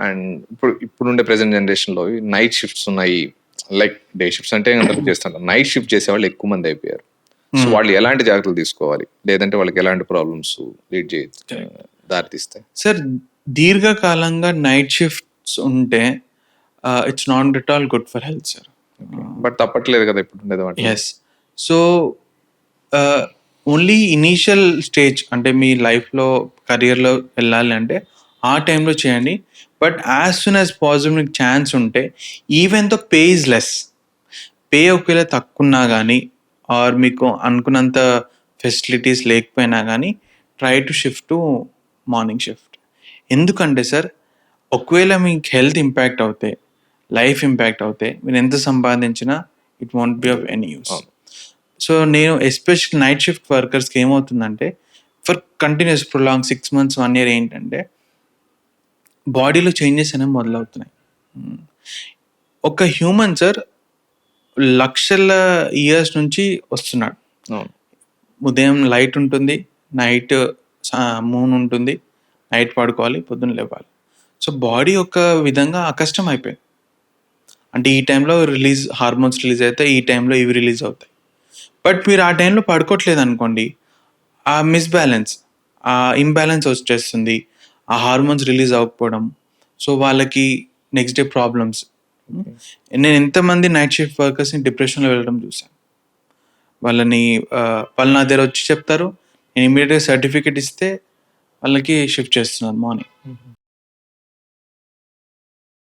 And ఇప్పుడుండే present జనరేషన్లో night shifts ఉన్నాయి. లైక్ డే షిఫ్ట్స్ అంటే అందరూ చేస్తుంటారు. నైట్ షిఫ్ట్ చేసే వాళ్ళు ఎక్కువ మంది అయిపోయారు. సో వాళ్ళు ఎలాంటి జాగ్రత్తలు తీసుకోవాలి, లేదంటే వాళ్ళకి ఎలాంటి ప్రాబ్లమ్స్ లీడ్ దారితీస్తాయి? సార్, దీర్ఘకాలంగా నైట్ షిఫ్ట్స్ ఉంటే it's not at all good for health sir. But తప్పట్లేదు కదా ఇప్పుడు ఉండేది వాటి. Yes. So only initial stage, అంటే మీ లైఫ్లో కెరియర్లో వెళ్ళాలి అంటే ఆ టైంలో చేయండి. But as soon as possible మీకు ఛాన్స్ ఉంటే, even though pay is less, pay ఒకవేళ తక్కువ ఉన్నా కానీ ఆర్ మీకు అనుకున్నంత ఫెసిలిటీస్ లేకపోయినా కానీ try to shift to morning shift. ఎందుకంటే సార్, ఒకవేళ మీకు హెల్త్ ఇంపాక్ట్ అవుతే, లైఫ్ ఇంపాక్ట్ అవుతే, మీరు ఎంత సంపాదించినా it won't be of any use. So నేను ఎస్పెషల్ నైట్ షిఫ్ట్ వర్కర్స్కి ఏమవుతుందంటే, for continuous prolong 6 months 1 year ఏంటంటే బాడీలో చేంజెస్ అనేవి మొదలవుతున్నాయి. ఒక హ్యూమన్ సార్ లక్షల ఇయర్స్ నుంచి వస్తున్నాడు. ఉదయం లైట్ ఉంటుంది, నైట్ మూన్ ఉంటుంది, నైట్ పడుకోవాలి, పొద్దున్న లేవాలి. సో బాడీ ఒక విధంగా అకష్టం అయిపోయింది. అంటే ఈ టైంలో హార్మోన్స్ రిలీజ్ అవుతాయి, ఈ టైంలో ఇవి రిలీజ్ అవుతాయి. బట్ మీరు ఆ టైంలో పడుకోవట్లేదు అనుకోండి, ఆ మిస్బ్యాలెన్స్, ఆ ఇంబ్యాలెన్స్ వచ్చేస్తుంది, ఆ హార్మోన్స్ రిలీజ్ అవ్వకపోవడం. సో వాళ్ళకి నెక్స్ట్ డే ప్రాబ్లమ్స్. నేను ఎంతమంది నైట్ షిఫ్ట్ వర్కర్స్ని డిప్రెషన్లో వెళ్ళడం చూశాను. వాళ్ళ నా దగ్గర వచ్చి చెప్తారు, నేను ఇమీడియట్గా సర్టిఫికేట్ ఇస్తే వాళ్ళకి షిఫ్ట్ చేస్తున్నాను మార్నింగ్.